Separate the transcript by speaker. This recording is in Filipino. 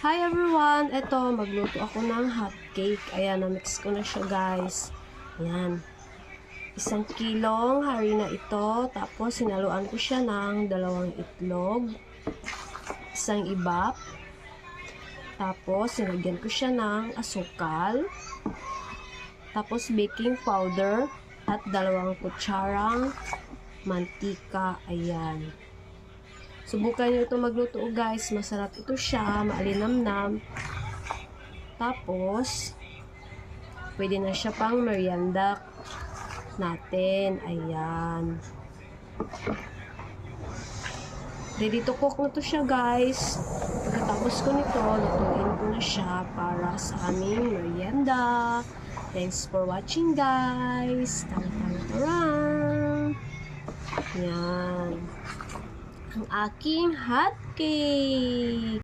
Speaker 1: Hi everyone! Eto, magluto ako ng hot cake. Ayan, na-mix ko na siya guys. Ayan. 1 kilong harina ito. Tapos, sinaluan ko siya ng 2 itlog. 1 ibap. Tapos, sinagyan ko siya ng asukal. Tapos, baking powder. At 2 kutsarang mantika. Ayan. Subukan nyo ito magluto guys. Masarap ito siya. Maalinamnam. Tapos, pwede na siya pang merienda natin. Ayan. Ready to cook na to siya guys. Pagkatapos ko nito, lutuin ko na siya para sa aming merienda. Thanks for watching guys. Tarang. Ayan. Ang aking hot cake.